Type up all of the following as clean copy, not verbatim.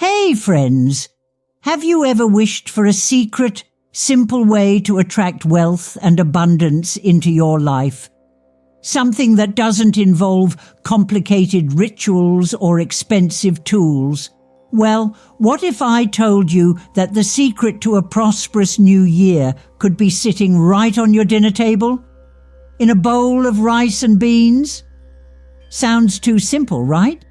Hey friends, have you ever wished for a secret, simple way to attract wealth and abundance into your life? Something that doesn't involve complicated rituals or expensive tools. Well, what if I told you that the secret to a prosperous new year could be sitting right on your dinner table? In a bowl of rice and beans? Sounds too simple, right?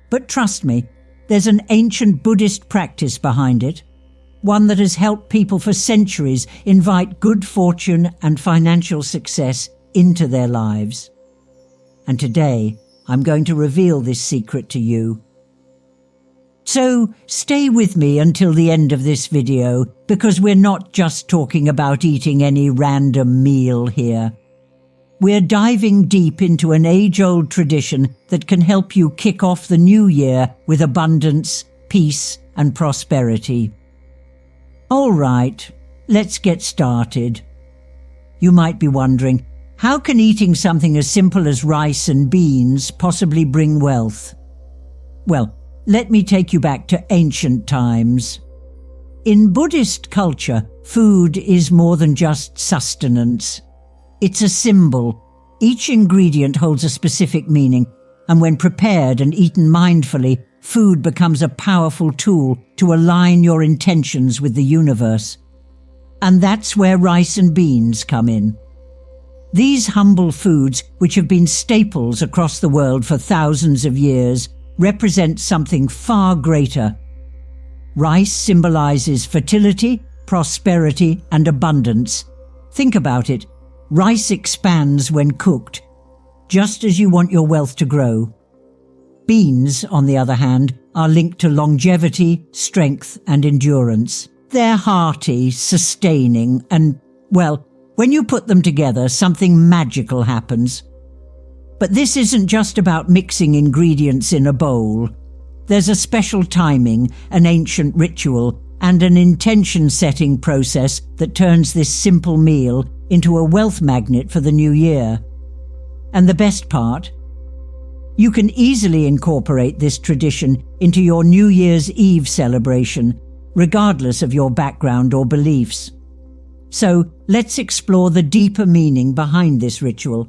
But trust me, there's an ancient Buddhist practice behind it, one that has helped people for centuries invite good fortune and financial success into their lives. And today, I'm going to reveal this secret to you. So stay with me until the end of this video, because we're not just talking about eating any random meal here. We're diving deep into an age-old tradition that can help you kick off the new year with abundance, peace, and prosperity. All right, let's get started. You might be wondering, how can eating something as simple as rice and beans possibly bring wealth? Well, let me take you back to ancient times. In Buddhist culture, food is more than just sustenance. It's a symbol. Each ingredient holds a specific meaning, and when prepared and eaten mindfully, food becomes a powerful tool to align your intentions with the universe. And that's where rice and beans come in. These humble foods, which have been staples across the world for thousands of years, represent something far greater. Rice symbolizes fertility, prosperity, and abundance. Think about it. Rice expands when cooked, just as you want your wealth to grow. Beans, on the other hand, are linked to longevity, strength, and endurance. They're hearty, sustaining, and, well, when you put them together, something magical happens. But this isn't just about mixing ingredients in a bowl. There's a special timing, an ancient ritual, and an intention-setting process that turns this simple meal into a wealth magnet for the new year. And the best part? You can easily incorporate this tradition into your New Year's Eve celebration, regardless of your background or beliefs. So let's explore the deeper meaning behind this ritual,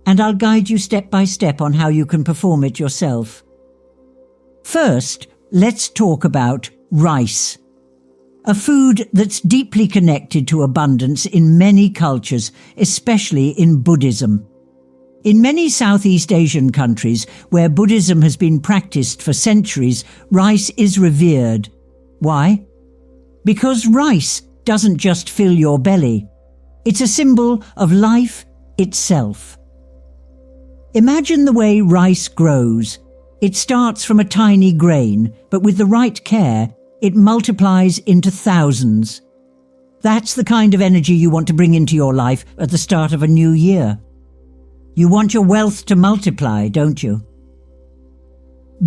and I'll guide you step by step on how you can perform it yourself. First, let's talk about rice. A food that's deeply connected to abundance in many cultures, especially in Buddhism. In many Southeast Asian countries where Buddhism has been practiced for centuries, rice is revered. Why? Because rice doesn't just fill your belly. It's a symbol of life itself. Imagine the way rice grows. It starts from a tiny grain, but with the right care, it multiplies into thousands. That's the kind of energy you want to bring into your life at the start of a new year. You want your wealth to multiply, don't you?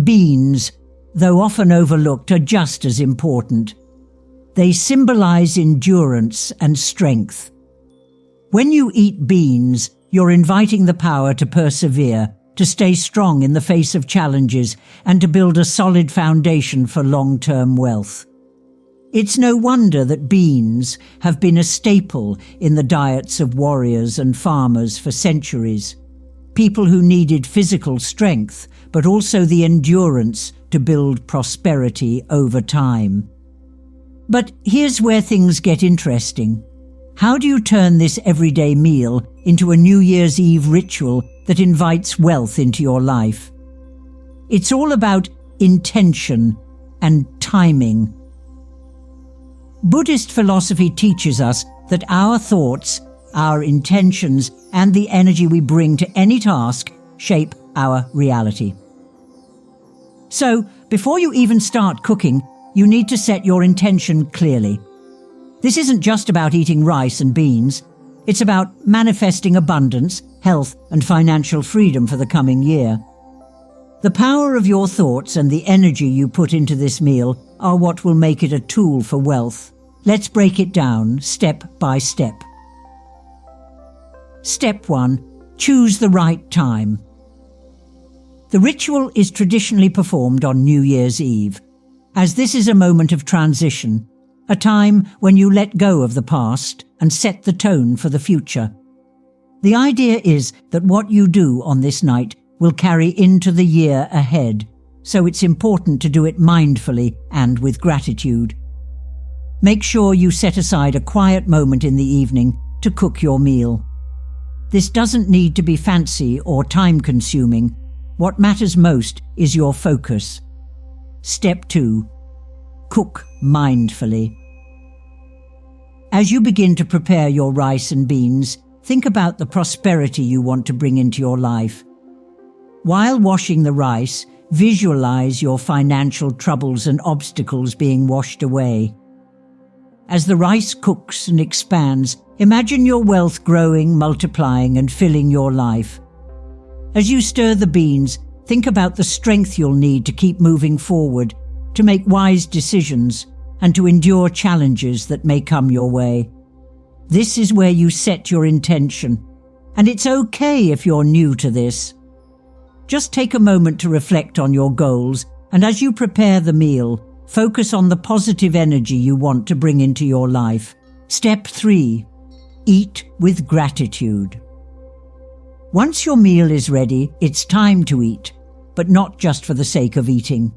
Beans, though often overlooked, are just as important. They symbolize endurance and strength. When you eat beans, you're inviting the power to persevere, to stay strong in the face of challenges, and to build a solid foundation for long-term wealth. It's no wonder that beans have been a staple in the diets of warriors and farmers for centuries. People who needed physical strength, but also the endurance to build prosperity over time. But here's where things get interesting. How do you turn this everyday meal into a New Year's Eve ritual that invites wealth into your life? It's all about intention and timing. Buddhist philosophy teaches us that our thoughts, our intentions, and the energy we bring to any task shape our reality. So, before you even start cooking, you need to set your intention clearly. This isn't just about eating rice and beans. It's about manifesting abundance, health, and financial freedom for the coming year. The power of your thoughts and the energy you put into this meal are what will make it a tool for wealth. Let's break it down step by step. Step 1. Choose the right time. The ritual is traditionally performed on New Year's Eve. as this is a moment of transition, a time when you let go of the past and set the tone for the future. The idea is that what you do on this night will carry into the year ahead, so it's important to do it mindfully and with gratitude. Make sure you set aside a quiet moment in the evening to cook your meal. This doesn't need to be fancy or time-consuming. What matters most is your focus. Step 2. Cook mindfully. As you begin to prepare your rice and beans, think about the prosperity you want to bring into your life. While washing the rice, visualize your financial troubles and obstacles being washed away. As the rice cooks and expands, imagine your wealth growing, multiplying, and filling your life. As you stir the beans, think about the strength you'll need to keep moving forward, to make wise decisions, and to endure challenges that may come your way. This is where you set your intention, and it's okay if you're new to this. Just take a moment to reflect on your goals, and as you prepare the meal, focus on the positive energy you want to bring into your life. Step 3. Eat with gratitude. Once your meal is ready, it's time to eat, but not just for the sake of eating.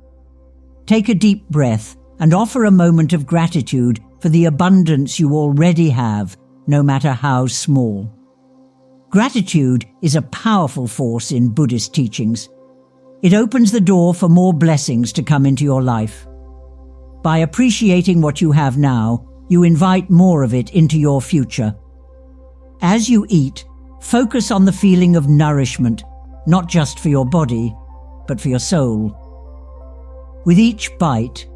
Take a deep breath and offer a moment of gratitude for the abundance you already have, no matter how small. Gratitude is a powerful force in Buddhist teachings. It opens the door for more blessings to come into your life. By appreciating what you have now, you invite more of it into your future. As you eat, focus on the feeling of nourishment, not just for your body, but for your soul. With each bite,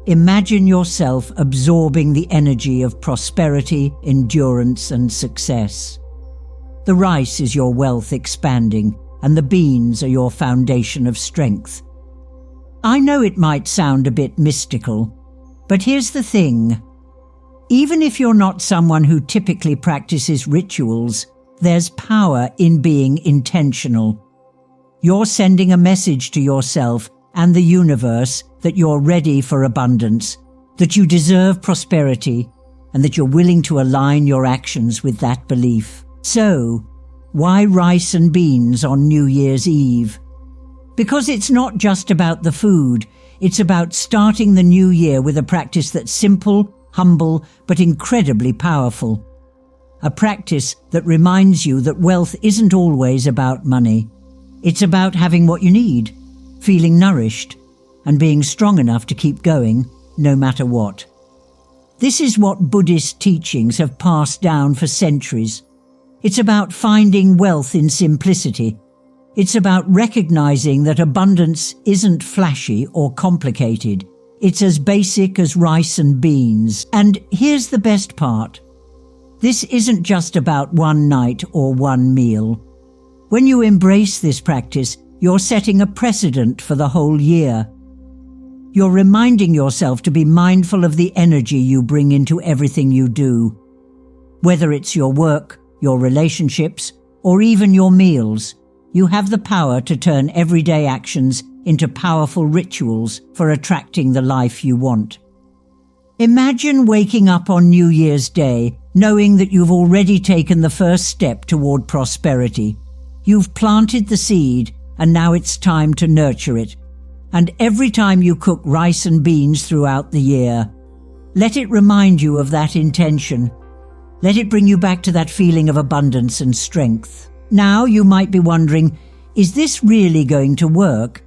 imagine yourself absorbing the energy of prosperity, endurance, and success. The rice is your wealth expanding, and the beans are your foundation of strength. I know it might sound a bit mystical, but here's the thing. Even if you're not someone who typically practices rituals, there's power in being intentional. You're sending a message to yourself and the universe that you're ready for abundance, that you deserve prosperity, and that you're willing to align your actions with that belief. So, why rice and beans on New Year's Eve? Because it's not just about the food, it's about starting the new year with a practice that's simple, humble, but incredibly powerful. A practice that reminds you that wealth isn't always about money. It's about having what you need, feeling nourished, and being strong enough to keep going, no matter what. This is what Buddhist teachings have passed down for centuries. It's about finding wealth in simplicity. It's about recognizing that abundance isn't flashy or complicated. It's as basic as rice and beans. And here's the best part. This isn't just about one night or one meal. When you embrace this practice, you're setting a precedent for the whole year. You're reminding yourself to be mindful of the energy you bring into everything you do. Whether it's your work, your relationships, or even your meals, you have the power to turn everyday actions into powerful rituals for attracting the life you want. Imagine waking up on New Year's Day knowing that you've already taken the first step toward prosperity. You've planted the seed, and now it's time to nurture it. And every time you cook rice and beans throughout the year, let it remind you of that intention. Let it bring you back to that feeling of abundance and strength. Now you might be wondering, is this really going to work?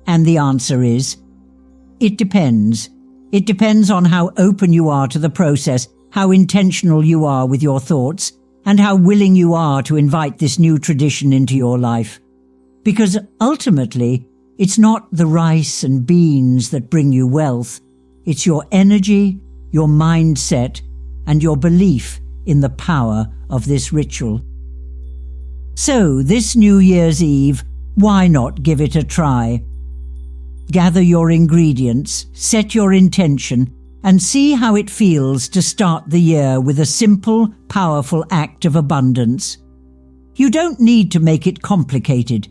And the answer is, it depends. It depends on how open you are to the process, how intentional you are with your thoughts, and how willing you are to invite this new tradition into your life. Because ultimately, it's not the rice and beans that bring you wealth. It's your energy, your mindset, and your belief in the power of this ritual. So, this New Year's Eve, why not give it a try? Gather your ingredients, set your intention, and see how it feels to start the year with a simple, powerful act of abundance. You don't need to make it complicated.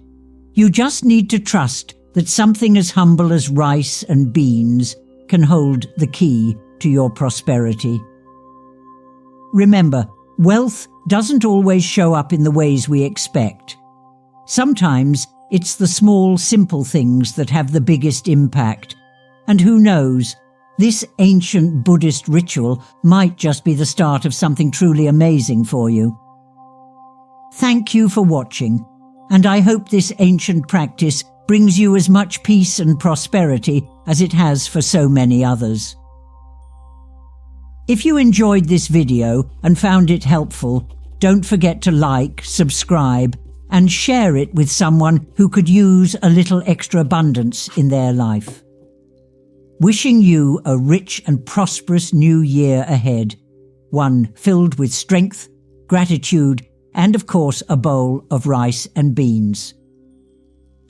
You just need to trust that something as humble as rice and beans can hold the key to your prosperity. Remember, wealth doesn't always show up in the ways we expect. Sometimes it's the small, simple things that have the biggest impact. And who knows, this ancient Buddhist ritual might just be the start of something truly amazing for you. Thank you for watching, and I hope this ancient practice brings you as much peace and prosperity as it has for so many others. If you enjoyed this video and found it helpful, don't forget to like, subscribe, and share it with someone who could use a little extra abundance in their life. Wishing you a rich and prosperous new year ahead, one filled with strength, gratitude, and of course a bowl of rice and beans.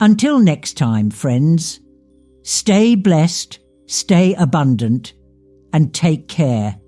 Until next time, friends, stay blessed, stay abundant, and take care.